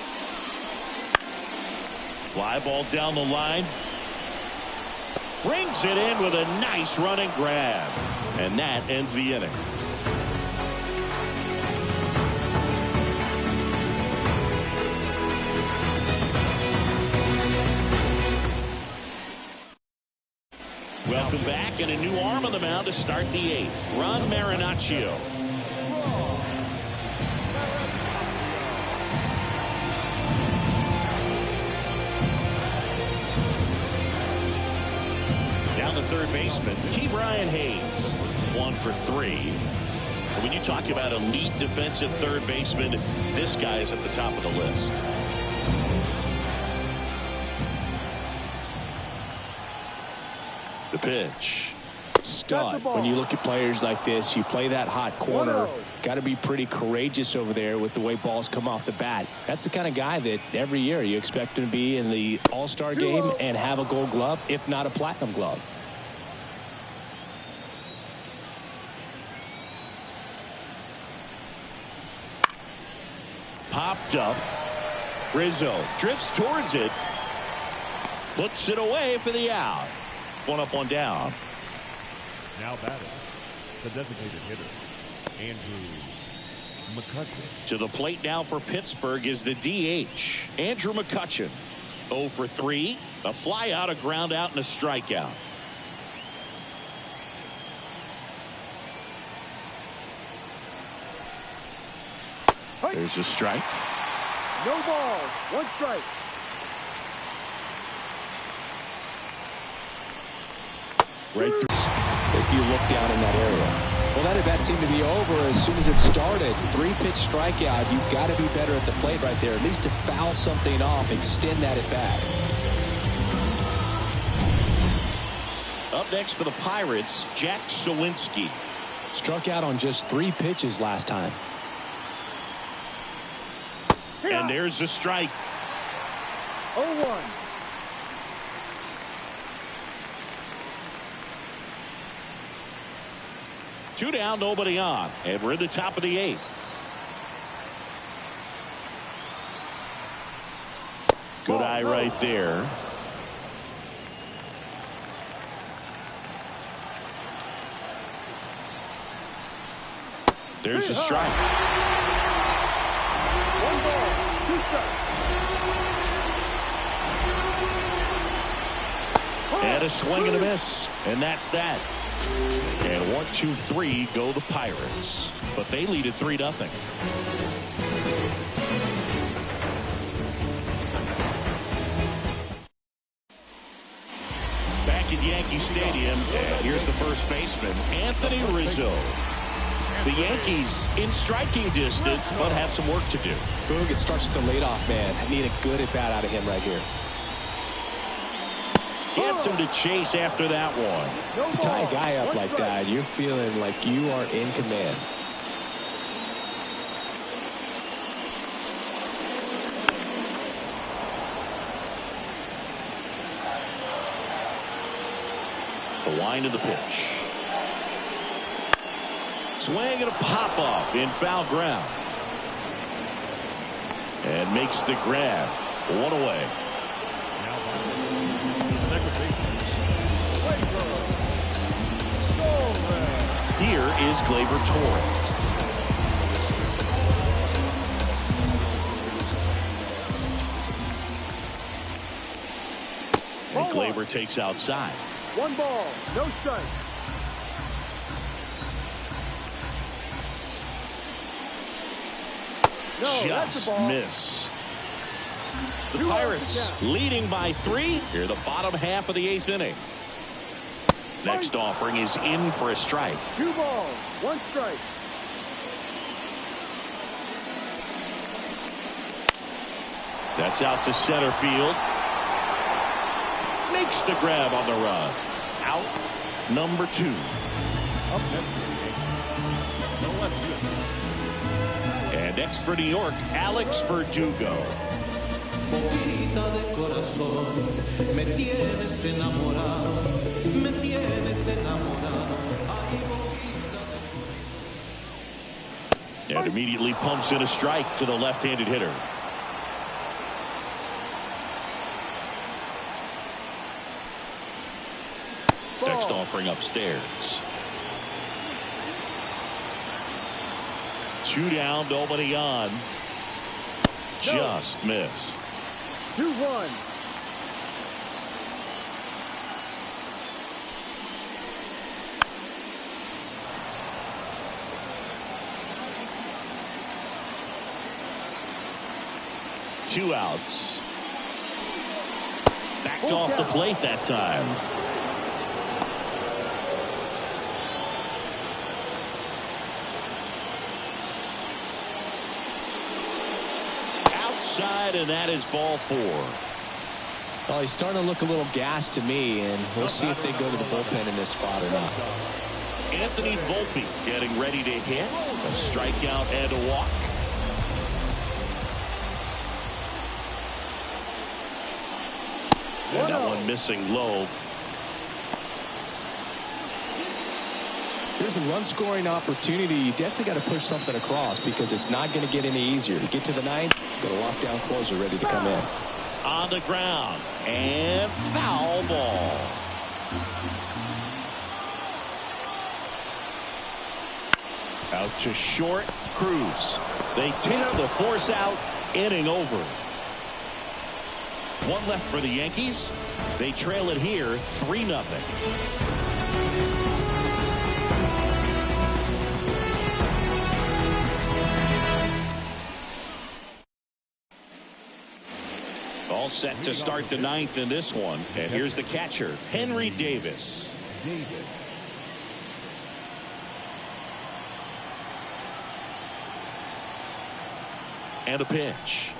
Fly ball down the line. Brings it in with a nice running grab. And that ends the inning. Welcome back, and a new arm on the mound to start the eighth. Ron Marinaccio. Down the third baseman, Brian Hayes. 1 for 3. And when you talk about elite defensive third baseman, this guy is at the top of the list. The pitch. Stud. When you look at players like this, you play that hot corner. Got to be pretty courageous over there with the way balls come off the bat. That's the kind of guy that every year you expect him to be in the All-Star game and have a Gold Glove, if not a Platinum Glove. Popped up. Rizzo drifts towards it. Puts it away for the out. 1 up, 1 down. Now batting, the designated hitter, Andrew McCutchen. To the plate now for Pittsburgh is the DH, Andrew McCutchen. 0 for 3. A fly out, a ground out, and a strikeout. There's a strike. No ball. 1 strike. Right through. If you look down in that area. Well, that at bat seemed to be over as soon as it started. 3-pitch strikeout. You've got to be better at the plate right there. At least to foul something off, extend that at bat. Up next for the Pirates, Jack Sawinski. Struck out on just 3 pitches last time. And there's the strike. 0-1. Two down, nobody on, and we're in the top of the 8th. Good eye right there. There's the strike. 1 ball, 2 strikes. And a swing and a miss, and that's that. And 1, 2, 3 go the Pirates, but they lead at 3-0. Back at Yankee Stadium, and here's the first baseman, Anthony Rizzo. The Yankees in striking distance, but have some work to do. Boog, it starts with the leadoff man. I need a good at bat out of him right here. Gets him to chase after that one. You tie a guy up like that, you're feeling like you are in command. The wind of the pitch. Swing and a pop off in foul ground. And makes the grab. 1 away. Here is Gleyber Torres. And Gleyber takes outside. 1 ball, no strike. No, that's just the ball. missed. The 2 outs Pirates to count. leading by 3 here the bottom half of the 8th inning. Next offering is in for a strike. 2 balls, 1 strike. That's out to center field. Makes the grab on the run. Out number 2. Up next for the Yankees, the left fielder. And next for New York, Alex Verdugo. Boquita de corazón, me tienes enamorado, me tienes enamorado. Ay, boquita de corazón. And immediately pumps in a strike to the left-handed hitter. Next offering upstairs. 2 down, nobody on. Just missed. 2-1. Two outs. Backed off the plate that time. Outside, and that is ball 4. Well, he's starting to look a little gassed to me, and we'll see if they go to the bullpen in this spot or not. Anthony Volpe getting ready to hit. A strikeout and a walk. And that one missing low. Here's a run-scoring opportunity. You definitely got to push something across because it's not going to get any easier. To get to the 9th, got a lockdown closer ready to come in. On the ground. And foul ball. Out to short. Cruz. They take the force out. Inning over. 1 left for the Yankees. They trail it here 3-0. All set to start the 9th in this one. And here's the catcher, Henry Davis. And a pitch.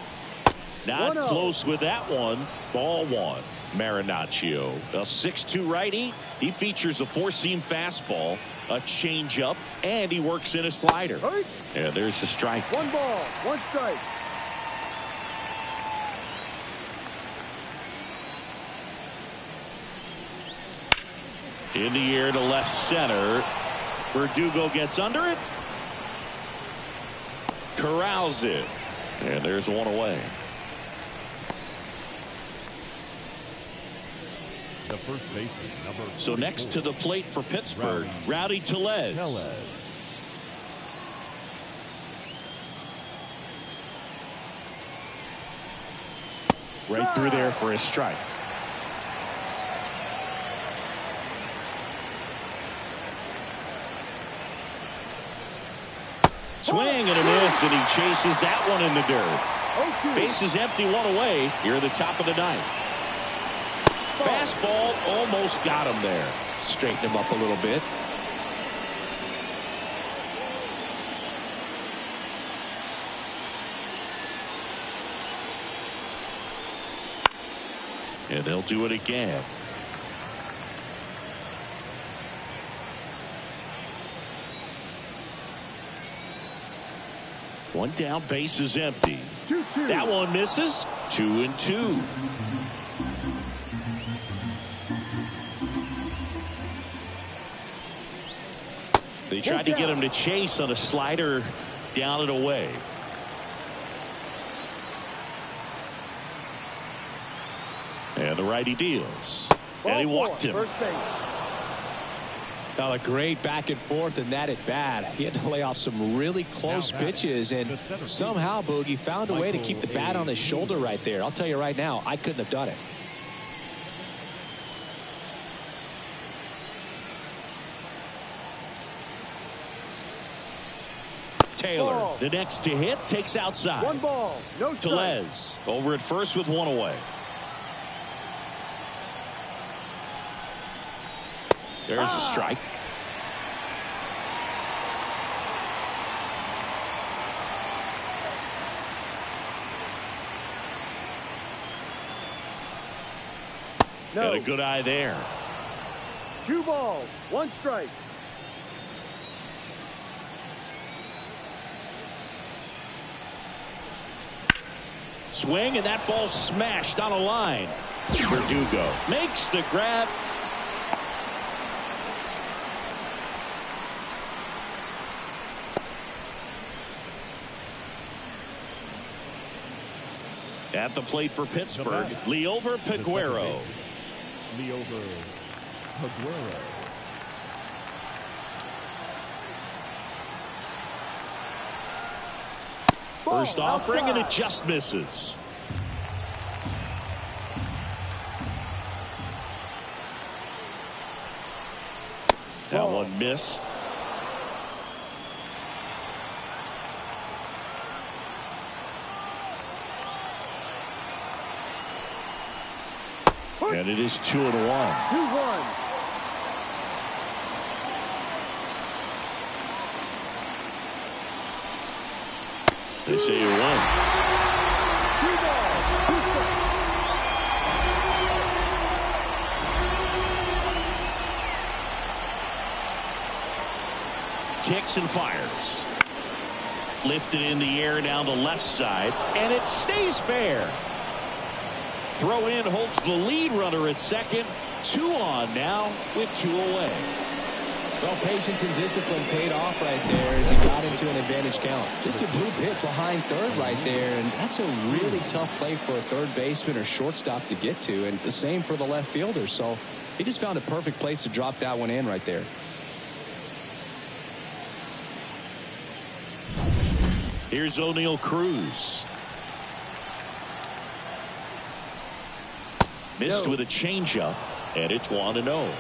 Not close with that one. Ball 1. Marinaccio, a 6'2" righty. He features a 4-seam fastball, a changeup, and he works in a slider. And there's the strike. 1 ball, 1 strike. In the air to left center. Verdugo gets under it. Corrals it. And there's 1 away. The first baseman, number 44. So next to the plate for Pittsburgh, Rowdy Tellez. Right through there for a strike. Swing and a miss, and he chases that one in the dirt. Base is empty, 1 away here at the top of the 9th. Fastball almost got him there. Straighten him up a little bit. And they'll do it again. One down, base is empty. 2-2. That one misses. 2-2. They tried to get him to chase on a slider down and away. And the righty deals. And he walked him. First base. Now a great back and forth in that at bat. He had to lay off some really close pitches, and somehow Boogie found a way to keep the bat on his shoulder right there. I'll tell you right now, I couldn't have done it. Taylor, Ball. the next to hit, takes outside. 1 ball, no strike. Tellez over at first with 1 away. There's a strike. No. Got a good eye there. 2 balls, 1 strike. Swing, and that ball smashed on a line. Verdugo makes the grab. At the plate for Pittsburgh, Liover Peguero. Liover Peguero. First offering, outside. and it just misses. That one missed. And it is 2-1. 2-1. They say you won. 2 balls, 2 strikes. Kicks and fires. Lifted in the air down the left side, and it stays fair. Throw in holds the lead runner at second. 2 on now with 2 away. Well, patience and discipline paid off right there as he got into an advantage count. Just a blue hit behind third right there, and that's a really tough play for a third baseman or shortstop to get to, and the same for the left fielder. So he just found a perfect place to drop that one in right there. Here's O'Neal Cruz. Missed with a changeup, and it's 1-0.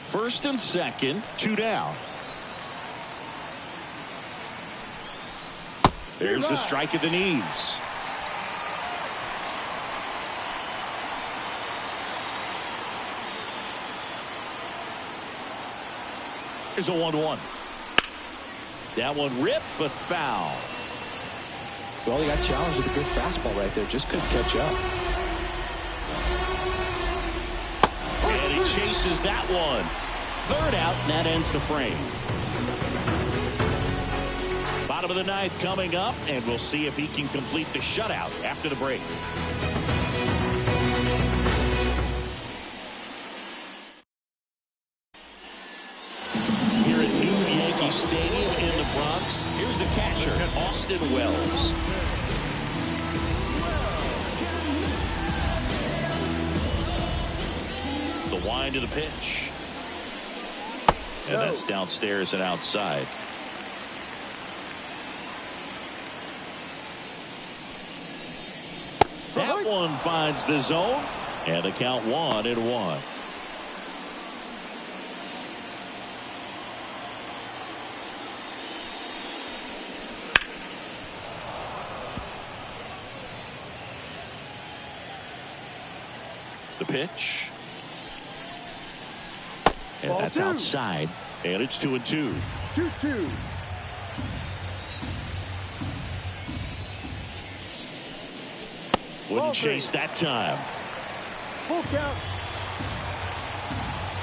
First and second, 2 down. There's the strike at the knees. Here's a 1-1. That one ripped, but foul. Well, he got challenged with a good fastball right there. Just couldn't catch up. And he chases that one. Third out, and that ends the frame. Bottom of the ninth coming up, and we'll see if he can complete the shutout after the break. Here at New Yankee Stadium in the Bronx, here's the catcher, Austin Wells. The wind of the pitch. And that's downstairs and outside. That one finds the zone, and the count 1-1. The pitch. And Ball that's 2. outside, and it's 2-2. 2-2. Wouldn't chase that time. Full count.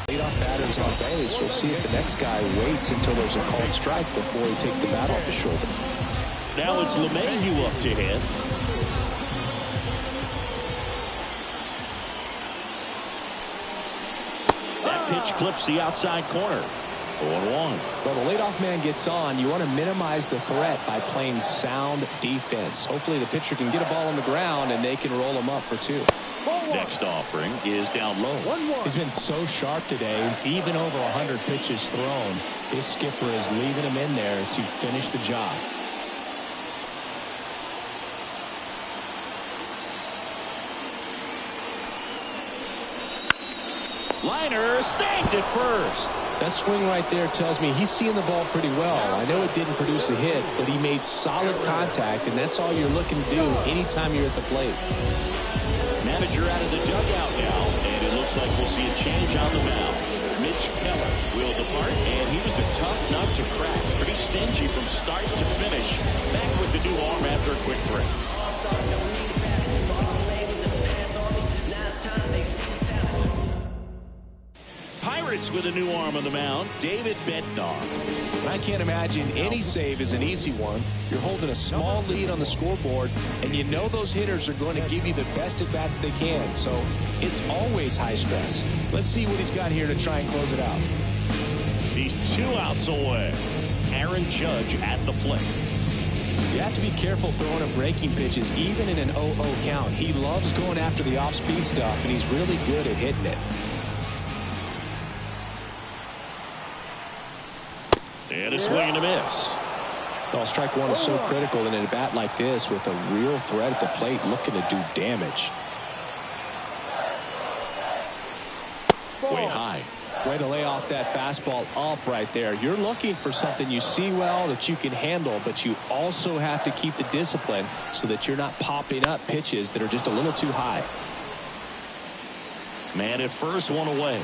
Leadoff batter's on base. We'll see if the next guy waits until there's a called strike before he takes the bat off his shoulder. Now it's LeMahieu up to hit. That pitch clips the outside corner. 0-1. Well, the leadoff man gets on. You want to minimize the threat by playing sound defense. Hopefully the pitcher can get a ball on the ground and they can roll him up for 2. Next offering is down low. 1-1. He's been so sharp today, even over 100 pitches thrown. His skipper is leaving him in there to finish the job. Liner snagged at first. That swing right there tells me he's seeing the ball pretty well. I know it didn't produce a hit, but he made solid contact, and that's all you're looking to do anytime you're at the plate. Manager out of the dugout now, and it looks like we'll see a change on the mound. Mitch Keller will depart, and he was a tough nut to crack. Pretty stingy from start to finish. Back with the new arm after a quick break. Pirates with a new arm on the mound, David Bednar. I can't imagine any save is an easy one. You're holding a small lead on the scoreboard, and you know those hitters are going to give you the best at-bats they can, so it's always high stress. Let's see what he's got here to try and close it out. He's 2 outs away. Aaron Judge at the plate. You have to be careful throwing him breaking pitches, even in an 0-0 count. He loves going after the off-speed stuff, and he's really good at hitting it. And a swing and a miss. Well, strike one is so critical in a bat like this with a real threat at the plate looking to do damage. Way high. Way to lay off that fastball up right there. You're looking for something you see well that you can handle, but you also have to keep the discipline so that you're not popping up pitches that are just a little too high. Man at first, one away.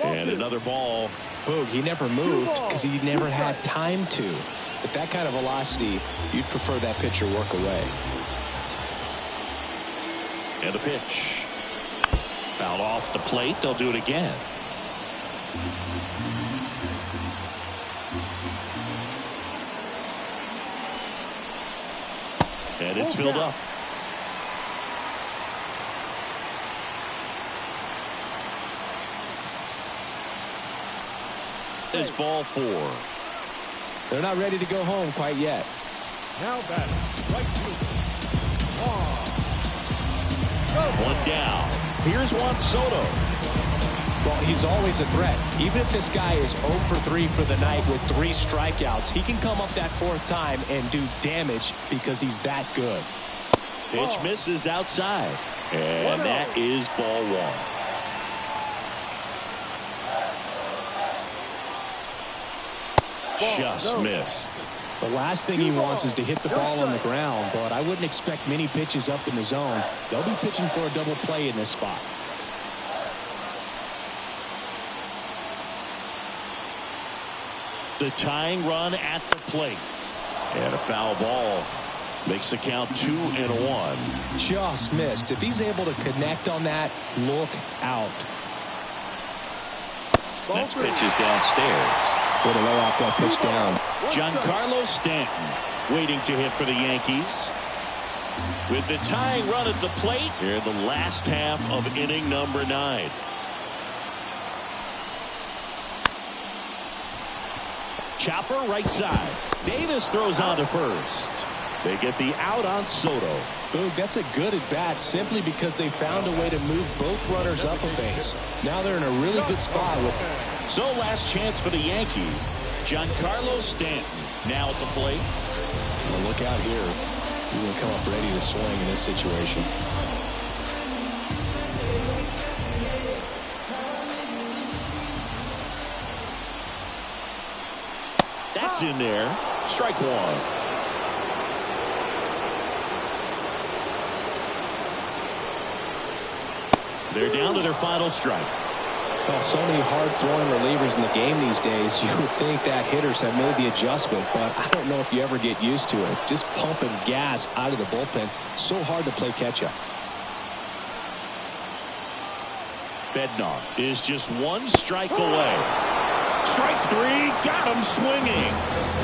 And another ball. Boog, he never moved because he never had time to. But that kind of velocity, you'd prefer that pitcher work away. And the pitch. Fouled off the plate. They'll do it again. And it's filled up. It's ball 4. They're not ready to go home quite yet. Now batting, right fielder. One down. Here's Juan Soto. Well, he's always a threat. Even if this guy is 0 for 3 for the night with 3 strikeouts, he can come up that 4th time and do damage because he's that good. Pitch misses outside. And that is ball 1. Just missed. The last thing he wants is to hit the ball on the ground, but I wouldn't expect many pitches up in the zone. They'll be pitching for a double play in this spot. The tying run at the plate. And a foul ball makes the count 2-1. Just missed. If he's able to connect on that, look out. Next pitch is downstairs. Way to lay off that pitch down. Giancarlo Stanton waiting to hit for the Yankees. With the tying run at the plate here in the last half of inning number 9. Chopper right side. Davis throws on to first. They get the out on Soto. Boog, that's a good at bat simply because they found a way to move both runners up a base. Now they're in a really good spot. So last chance for the Yankees. Giancarlo Stanton now at the plate. Well, look out here. He's going to come up ready to swing in this situation. That's in there. Strike 1. They're down to their final strike. Well, so many hard-throwing relievers in the game these days, you would think that hitters have made the adjustment, but I don't know if you ever get used to it. Just pumping gas out of the bullpen, so hard to play catch-up. Bednar is just 1 strike away. Strike 3, got him swinging.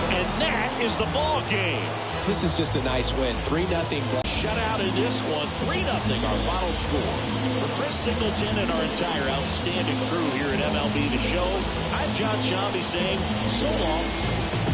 And that is the ball game. This is just a nice win. 3-0. Shutout in this one. 3-0 our final score. For Chris Singleton and our entire outstanding crew here at MLB The Show, I'm John Shambi saying so long